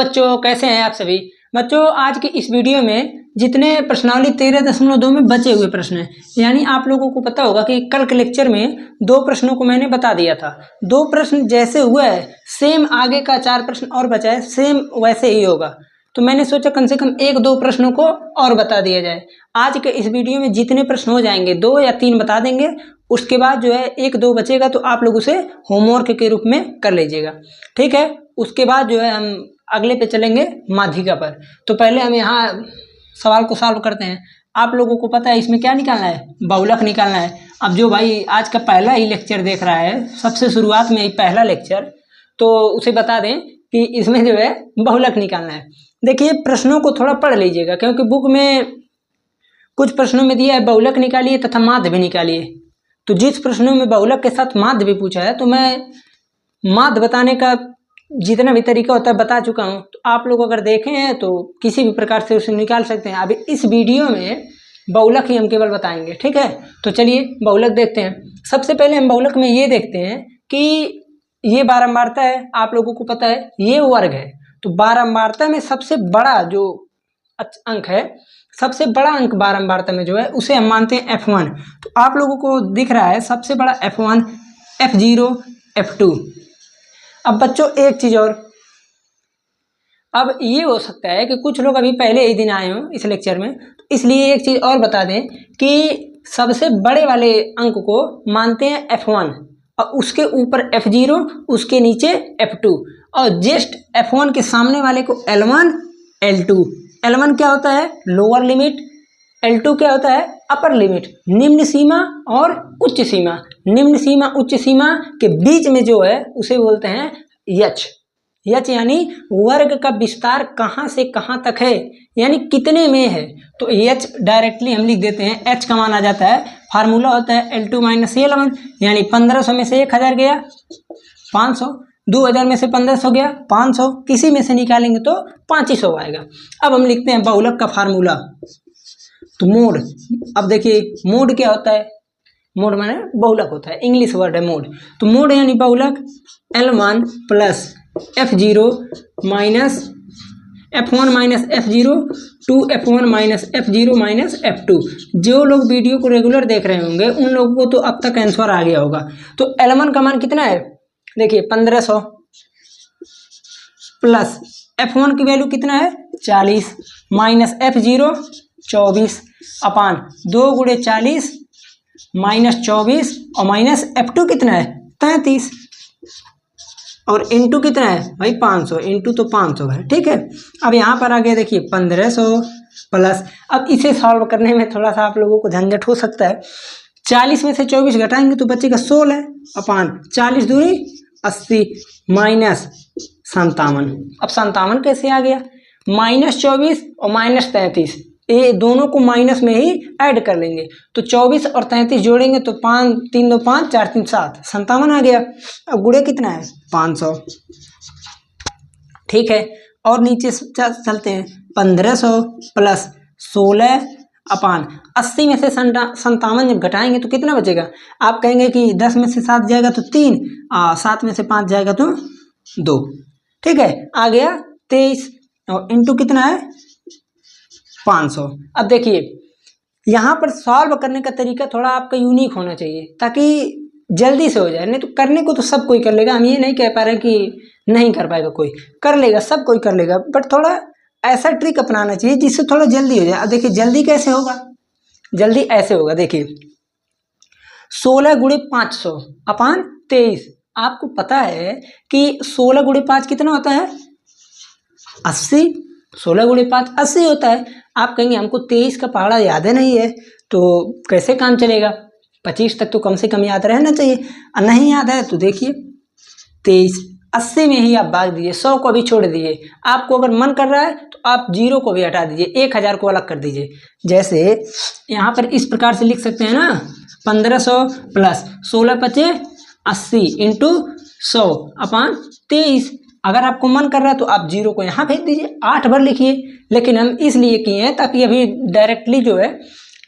बच्चों, कैसे हैं आप सभी बच्चों। आज की इस वीडियो में जितने प्रश्नावली 13.2 में बचे हुए प्रश्न हैं, यानी आप लोगों को पता होगा कि कल के लेक्चर में 2 प्रश्नों को मैंने बता दिया था। 2 प्रश्न जैसे हुआ है सेम आगे का 4 प्रश्न और बचा है, सेम वैसे ही होगा। तो मैंने सोचा कम से कम 1-2 प्रश्नों को और बता दिया जाए। आज के इस वीडियो में जितने प्रश्न हो जाएंगे 2 या 3 बता देंगे, उसके बाद जो है 1-2 बचेगा तो आप लोग उसे होमवर्क के रूप में कर लीजिएगा, ठीक है। उसके बाद जो है हम अगले पे चलेंगे माध्यिका पर। तो पहले हम यहाँ सवाल को सॉल्व करते हैं। आप लोगों को पता है इसमें क्या निकालना है, बहुलक निकालना है। अब जो भाई आज का पहला ही लेक्चर देख रहा है, सबसे शुरुआत में ही पहला लेक्चर, तो उसे बता दें कि इसमें जो है बहुलक निकालना है। देखिए प्रश्नों को थोड़ा पढ़ लीजिएगा, क्योंकि बुक में कुछ प्रश्नों में दिया है बहुलक निकालिए तथा माध्य भी निकालिए। तो जिस प्रश्नों में बहुलक के साथ माध्य भी पूछा है, तो मैं माध्य बताने का जितना भी तरीका होता है बता चुका हूँ। तो आप लोग अगर देखे हैं तो किसी भी प्रकार से उसे निकाल सकते हैं। अभी इस वीडियो में बहुलक ही हम केवल बताएंगे, ठीक है। तो चलिए बहुलक देखते हैं। सबसे पहले हम बहुलक में ये देखते हैं कि ये बारंबारता है, आप लोगों को पता है ये वर्ग है। तो बारंबारता में सबसे बड़ा जो अंक है, सबसे बड़ा अंक बारंबारता में जो है उसे हम मानते हैं F1। तो आप लोगों को दिख रहा है सबसे बड़ा F1, F0, F2। अब बच्चों एक चीज और, अब ये हो सकता है कि कुछ लोग अभी पहले ही दिन आए हों इस लेक्चर में, तो इसलिए एक चीज और बता दें कि सबसे बड़े वाले अंक को मानते हैं F1 और उसके ऊपर F0, उसके नीचे F2 और जस्ट F1 के सामने वाले को L1, L2। L1 क्या होता है, लोअर लिमिट। L2 क्या होता है, अपर लिमिट, निम्न सीमा और उच्च सीमा। निम्न सीमा उच्च सीमा के बीच में जो है उसे बोलते हैं यच। यच यानी वर्ग का विस्तार कहाँ से कहाँ तक है, यानी कितने में है। तो यच डायरेक्टली हम लिख देते हैं, एच का मान आ जाता है, फार्मूला होता है L2 - L1, यानी 1500 में से 1000 गया 500, 2000 में से 1500 गया 500, किसी में से निकालेंगे तो 2500 आएगा। अब हम लिखते हैं बहुलक का फार्मूला। तो मोड, अब देखिए मोड क्या होता है, मोड माने बहुलक होता है, इंग्लिश वर्ड है मोड। तो मोड यानी बहुलक L1 plus F0 minus F1 minus F0 2F1 minus F0 minus F2। जो लोग वीडियो को रेगुलर देख रहे होंगे उन लोगों को तो अब तक आंसर आ गया होगा। तो L1 का मान कितना है, देखिए 1500 प्लस F1 की वैल्यू कितना है 40 माइनस F0 24 अपान 2 × 40 माइनस 24 और माइनस F2 कितना है 33 और इंटू कितना है भाई 500, इंटू तो 500 है, ठीक है। अब यहाँ पर आ गया देखिए 1500 प्लस, अब इसे सॉल्व करने में थोड़ा सा आप लोगों को झंझट हो सकता है। 40 में से 24 घटाएंगे तो बचेगा 16 अपान 40 दूनी 80 माइनस 57। अब 57 कैसे आ गया, -24 और -33, ये दोनों को माइनस में ही ऐड कर लेंगे। तो 24 और 33 जोड़ेंगे तो 5 3 2 5 4 3 7 57 आ गया। अब गुणे कितना है 500, ठीक है। और नीचे चलते हैं 1500 प्लस 16 अपान 80 में से 57 जब घटाएंगे तो कितना बचेगा, आप कहेंगे कि 10 में से 7 जाएगा तो 3, 7 में से 5 जाएगा तो 2, ठीक है। आ गया 23 और इंटू कितना है 500। अब देखिए यहाँ पर सॉल्व करने का तरीका थोड़ा आपका यूनिक होना चाहिए ताकि जल्दी से हो जाए। नहीं तो करने को तो सब कोई कर लेगा, हम ये नहीं कह पा रहे कि नहीं कर पाएगा, कोई कर लेगा, सब कोई कर लेगा, बट थोड़ा ऐसा ट्रिक अपनाना चाहिए जिससे थोड़ा जल्दी हो जाए। अब देखिए जल्दी कैसे होगा, जल्दी ऐसे होगा, देखिए 16 × 500 अपान 23। आपको पता है कि 16 × 5 कितना होता है 80, 16 × 5 80 होता है। आप कहेंगे हमको 23 का पहाड़ा याद है नहीं है, तो कैसे काम चलेगा, 25 तक तो कम से कम याद रहना चाहिए। नहीं याद है तो देखिए 23 80 में ही आप भाग दीजिए, 100 को भी छोड़ दीजिए। आपको अगर मन कर रहा है तो आप 0 को भी हटा दीजिए, 1000 को अलग कर दीजिए। जैसे यहाँ पर इस प्रकार से लिख सकते हैं ना, 1500 प्लस 16 × 5 80 इंटू 100 अपान 23। अगर आपको मन कर रहा है तो आप 0 को यहाँ भेज दीजिए, 8 बार लिखिए। लेकिन हम इसलिए किए हैं ताकि अभी डायरेक्टली जो है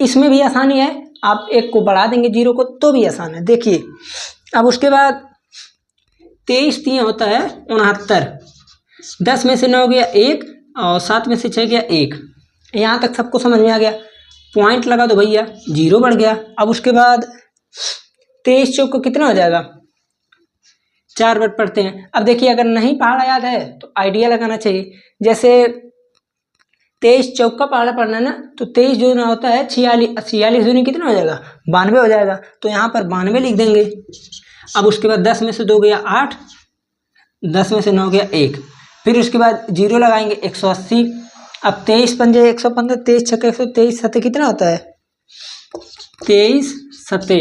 इसमें भी आसानी है, आप 1 को बढ़ा देंगे 0 को तो भी आसान है। देखिए अब उसके बाद 23 3 होता है 69, 10 में से 9 गया 1 और 7 में से 6 गया 1। यहाँ तक सबको समझ में आ गया। पॉइंट लगा दो भैया, 0 बढ़ गया। अब उसके बाद 23 चौक को कितना हो जाएगा, 4 बार पढ़ते हैं। अब देखिए अगर नहीं पहाड़ा याद है तो आइडिया लगाना चाहिए। जैसे 23 चौक का पहाड़ा पढ़ना है ना, तो 23 जो ना होता है 46 दूनी कितना हो जाएगा, 92 हो जाएगा। तो यहाँ पर 92 लिख देंगे। अब उसके बाद 10 में से 2 गया 8, 10 में से 9 गया 1, फिर उसके बाद 0 लगाएंगे 180। अब 23 पंजे 115, 23 छक्के 123, सत्ते कितना होता है, 23 सत्ते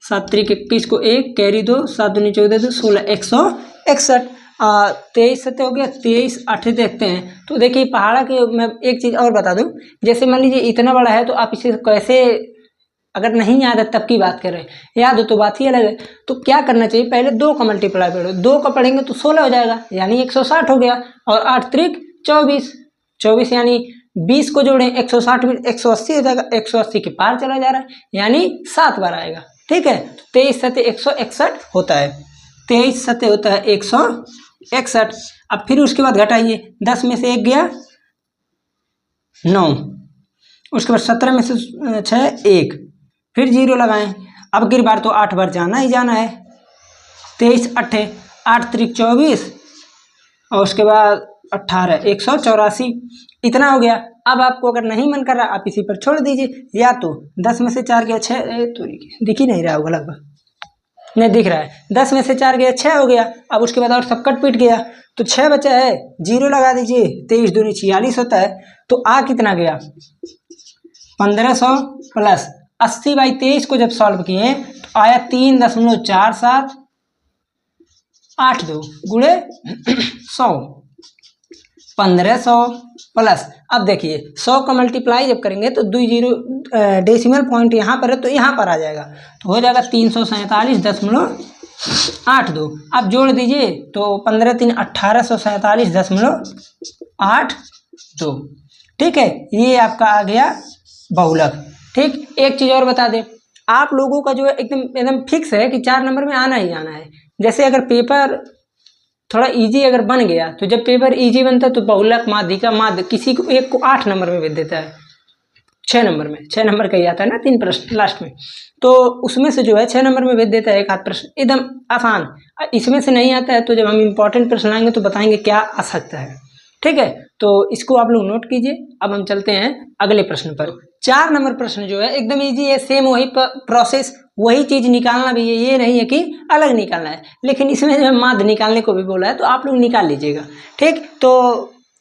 7 त्रिक 21 को 1 कैरी 2, 7 दूनी 14 2 16 161। 23 सत्ते हो गया, 23 8 देखते हैं। तो देखिए पहाड़ा के मैं एक चीज़ और बता दूं, जैसे मान लीजिए इतना बड़ा है तो आप इसे कैसे, अगर नहीं याद है तब की बात कर रहे हैं, याद हो तो बात ही अलग है। तो क्या करना चाहिए, पहले 2 का मल्टीप्लाई पढ़ो, 2 का पढ़ेंगे तो 16 हो जाएगा, यानी 160 हो गया। और 8 त्रिक 24, 24 यानी 20 को जोड़ें 160 में 180 हो जाएगा, 180 के पार चला जा रहा है, यानी 7 बार आएगा। ठीक है, 23 सत्ते 161 होता है, 23 सत्ते होता है 161। अब फिर उसके बाद घटाइए, 10 में से 1 गया 9, उसके बाद 17 में से 6 1, फिर 0 लगाएं। अब की बार तो 8 बार जाना ही जाना है। 23 8 8 त्रिक 24 और उसके बाद 18 184, इतना हो गया। अब आपको अगर नहीं मन कर रहा आप इसी पर छोड़ दीजिए, या तो 10 में से 4 गया 6, तो दिख ही नहीं रहा होगा, लगभग नहीं दिख रहा है। 10 में से 4 गया 6 हो गया। अब उसके बाद और सब कट पीट गया तो 6 बचा है, 0 लगा दीजिए, 23 दूनी 46 होता है। तो आ कितना गया, 1500 प्लस 80/23 को जब सॉल्व किए तो आया 3.47 82 गुणे 100, 1500 प्लस। अब देखिए 100 का मल्टीप्लाई जब करेंगे तो 2 0 डेसिमल पॉइंट यहाँ पर है तो यहाँ पर आ जाएगा, तो हो जाएगा 347.82। अब जोड़ दीजिए तो 15 3 1847.82। ठीक है, ये आपका आ गया बहुलक। ठीक, एक चीज़ और बता दें, आप लोगों का जो है एकदम फिक्स है कि 4 नंबर में आना ही आना है। जैसे अगर पेपर थोड़ा इजी अगर बन गया तो जब पेपर इजी बनता है तो बहुलक माध्यिका माध्य किसी को एक को 8 नंबर में भेज देता है, 6 नंबर में, 6 नंबर का ही आता है ना 3 प्रश्न लास्ट में, तो उसमें से जो है 6 नंबर में भेज देता है एक आध प्रश्न, एकदम आसान। इसमें से नहीं आता है तो जब हम इंपॉर्टेंट प्रश्न आएंगे तो बताएंगे क्या आ सकता है। ठीक है, तो इसको आप लोग नोट कीजिए। अब हम चलते हैं अगले प्रश्न पर। 4 नंबर प्रश्न जो है एकदम इजी है, सेम वही प्रोसेस, वही चीज निकालना भी है, ये नहीं है कि अलग निकालना है, लेकिन इसमें जो है माध्य निकालने को भी बोला है तो आप लोग निकाल लीजिएगा। ठीक, तो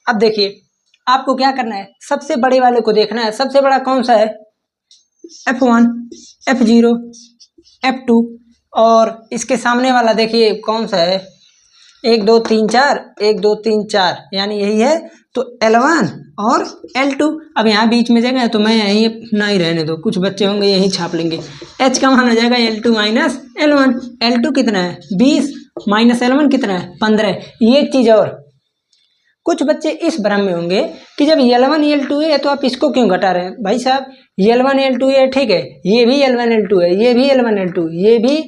अब देखिए आपको क्या करना है, सबसे बड़े वाले को देखना है। सबसे बड़ा कौन सा है, F1 F0 F2, और इसके सामने वाला देखिए कौन सा है, 1 2 3 4 1 2 3 4, यानी यही है। तो L1 और L2, अब यहाँ बीच में जगह है तो मैं यहीं ना ही रहने दो, कुछ बच्चे होंगे यहीं छाप लेंगे। H का मान हो जाएगा L2 माइनस L1। L2 कितना है 20 माइनस L1 कितना है 15। ये एक चीज़ और, कुछ बच्चे इस भ्रम में होंगे कि जब L1 L2 है तो आप इसको क्यों घटा रहे हैं। भाई साहब L1 L2 है, ठीक है, ये भी L1 L2 है, ये भी L1 L2, ये भी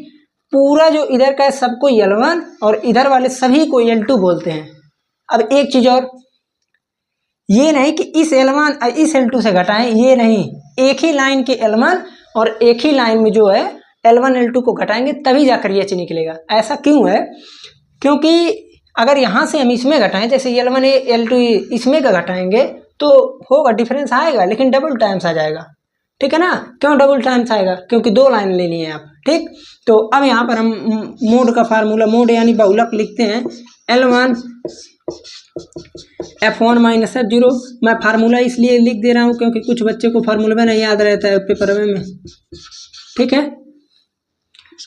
पूरा जो इधर का है सबको L1 और इधर वाले सभी को L2 बोलते हैं। अब एक चीज और, ये नहीं कि इस L1 इस L2 से घटाएं, ये नहीं, एक ही लाइन के L1 और एक ही लाइन में जो है L1 L2 को घटाएंगे तभी जाकर ये निकलेगा। ऐसा क्यों है, क्योंकि अगर यहाँ से हम इसमें घटाएं, जैसे L1 L2 इसमें का घटाएंगे तो होगा, डिफरेंस आएगा, लेकिन डबल टाइम्स आ जाएगा। ठीक है ना, क्यों डबल टाइम्स आएगा, क्योंकि 2 लाइन लेनी है आप। ठीक, तो अब यहाँ पर हम मोड का फार्मूला, मोड यानी बहुलक लिखते हैं, L1 F1 माइनस F0। मैं फार्मूला इसलिए लिख दे रहा हूँ क्योंकि कुछ बच्चे को फार्मूला में नहीं याद रहता है पेपर में। ठीक है,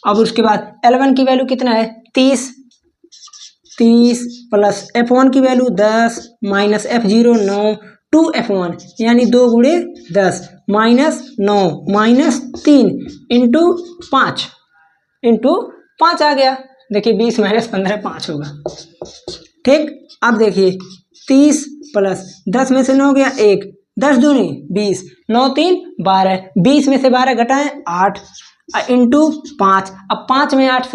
अब उसके बाद L1 की वैल्यू कितना है 30 प्लस F1 की वैल्यू 10 माइनस F0 9 2F1 यानी 2 गुणे 10 माइनस 9 माइनस 3 इंटू 5 आ गया। देखिए 20 माइनस 15 5 होगा। ठीक, अब देखिए 30 प्लस 10 में से 9 गया 1, 10 दूनी 20, 9 3 12, 20 में से 12 घटाएं 8, इंटू 5। अब 5 में 8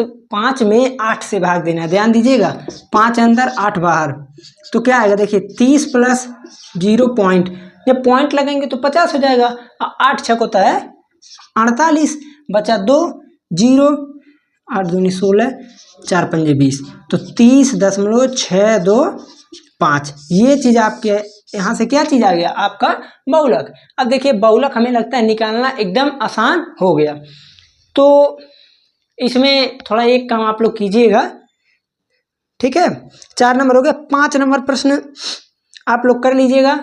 से भाग देना है, ध्यान दीजिएगा। 5 अंदर 8 बाहर, तो क्या आएगा देखिए 30 प्लस 0 पॉइंट, जब पॉइंट लगेंगे तो 50 हो जाएगा। 8 छक होता है 48, बचा 2 0, 8 दूनी 16, 4 पंजे 20, तो 30.625। ये चीज़ आपके यहाँ से क्या चीज़ आ गया, आपका बहुलक। अब देखिए बहुलक हमें लगता है निकालना एकदम आसान हो गया। तो इसमें थोड़ा एक काम आप लोग कीजिएगा, ठीक है। 4 नंबर हो गया। 5 नंबर प्रश्न आप लोग कर लीजिएगा,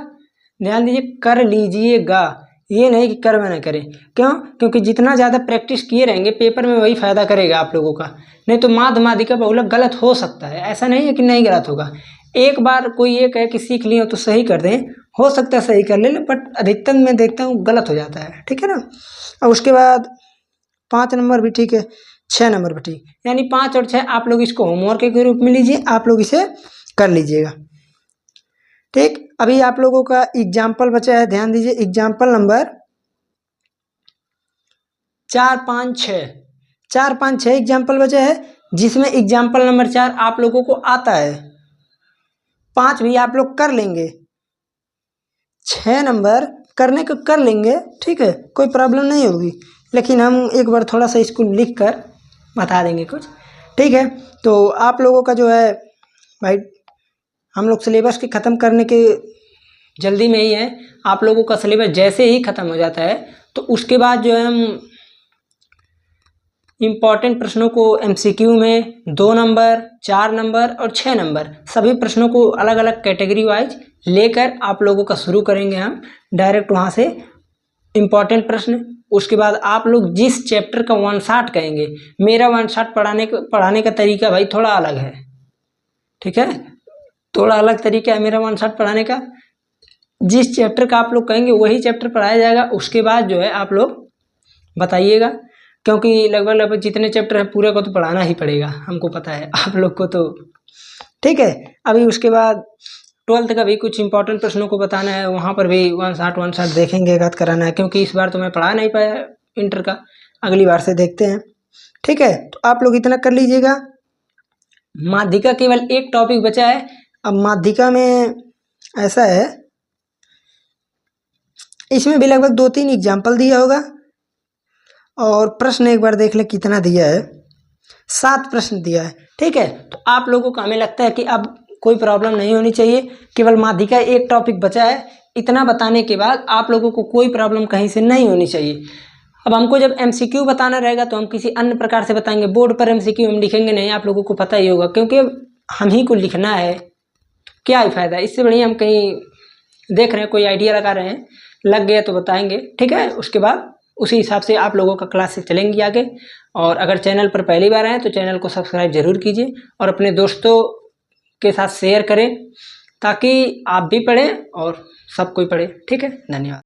ध्यान दीजिए कर लीजिएगा, ये नहीं कि कर में ना करें। क्यों? क्योंकि जितना ज़्यादा प्रैक्टिस किए रहेंगे पेपर में वही फायदा करेगा आप लोगों का। नहीं तो माध्य माध्यिका बहुलक गलत हो सकता है, ऐसा नहीं है कि नहीं गलत होगा। एक बार कोई ये कहे कि सीख लिए हो तो सही कर दें, हो सकता है सही कर ले, बट अधिकतर मैं देखता हूँ गलत हो जाता है, ठीक है ना। और उसके बाद 5 नंबर भी ठीक है, 6 नंबर भी ठीक, यानी 5 और 6 आप लोग इसको होमवर्क के रूप में लीजिए, आप लोग इसे कर लीजिएगा, ठीक। अभी आप लोगों का एग्जाम्पल बचा है, ध्यान दीजिए। एग्जाम्पल नंबर 4 5 6 एग्जाम्पल बचा है, जिसमें एग्जाम्पल नंबर 4 आप लोगों को आता है, 5 भी आप लोग कर लेंगे, 6 नंबर करने को कर लेंगे, ठीक है, कोई प्रॉब्लम नहीं होगी। लेकिन हम एक बार थोड़ा सा इसको लिख कर बता देंगे कुछ, ठीक है। तो आप लोगों का जो है भाई, हम लोग सिलेबस के ख़त्म करने के जल्दी में ही है। आप लोगों का सिलेबस जैसे ही ख़त्म हो जाता है तो उसके बाद जो है हम इम्पॉर्टेंट प्रश्नों को MCQ में 2 नंबर, 4 नंबर और 6 नंबर सभी प्रश्नों को अलग अलग कैटेगरी वाइज लेकर आप लोगों का शुरू करेंगे हम डायरेक्ट वहाँ से इम्पॉर्टेंट प्रश्न। उसके बाद आप लोग जिस चैप्टर का 1 शॉट कहेंगे, मेरा 1 शॉट पढ़ाने का तरीका भाई थोड़ा अलग है, ठीक है, थोड़ा अलग तरीका है मेरा 1 शॉट पढ़ाने का। जिस चैप्टर का आप लोग कहेंगे वही चैप्टर पढ़ाया जाएगा, उसके बाद जो है आप लोग बताइएगा, क्योंकि लगभग जितने चैप्टर है पूरे को तो पढ़ाना ही पड़ेगा, हमको पता है आप लोग को, तो ठीक है। अभी उसके बाद 12th का भी कुछ इंपॉर्टेंट प्रश्नों को बताना है, वहाँ पर भी 1 शॉट देखेंगे, याद कराना है, क्योंकि इस बार तो मैं पढ़ा नहीं पाया इंटर का, अगली बार से देखते हैं, ठीक है। तो आप लोग इतना कर लीजिएगा। माध्यिका केवल एक टॉपिक बचा है। अब माध्यिका में ऐसा है, इसमें भी लगभग 2-3 एग्जाम्पल दिया होगा, और प्रश्न एक बार देख ले कितना दिया है, 7 प्रश्न दिया है, ठीक है। तो आप लोगों को हमें लगता है कि अब कोई प्रॉब्लम नहीं होनी चाहिए, केवल माध्यिका एक टॉपिक बचा है। इतना बताने के बाद आप लोगों को कोई प्रॉब्लम कहीं से नहीं होनी चाहिए। अब हमको जब MCQ बताना रहेगा तो हम किसी अन्य प्रकार से बताएंगे, बोर्ड पर MCQ हम लिखेंगे नहीं, आप लोगों को पता ही होगा, क्योंकि हम ही को लिखना है, क्या ही फायदा। इससे बढ़िया हम कहीं देख रहे हैं, कोई आइडिया लगा रहे हैं, लग गया तो बताएंगे, ठीक है। उसके बाद उसी हिसाब से आप लोगों का क्लास से चलेंगी आगे। और अगर चैनल पर पहली बार आए तो चैनल को सब्सक्राइब जरूर कीजिए और अपने दोस्तों के साथ शेयर करें, ताकि आप भी पढ़ें और सब कोई पढ़े, ठीक है। धन्यवाद।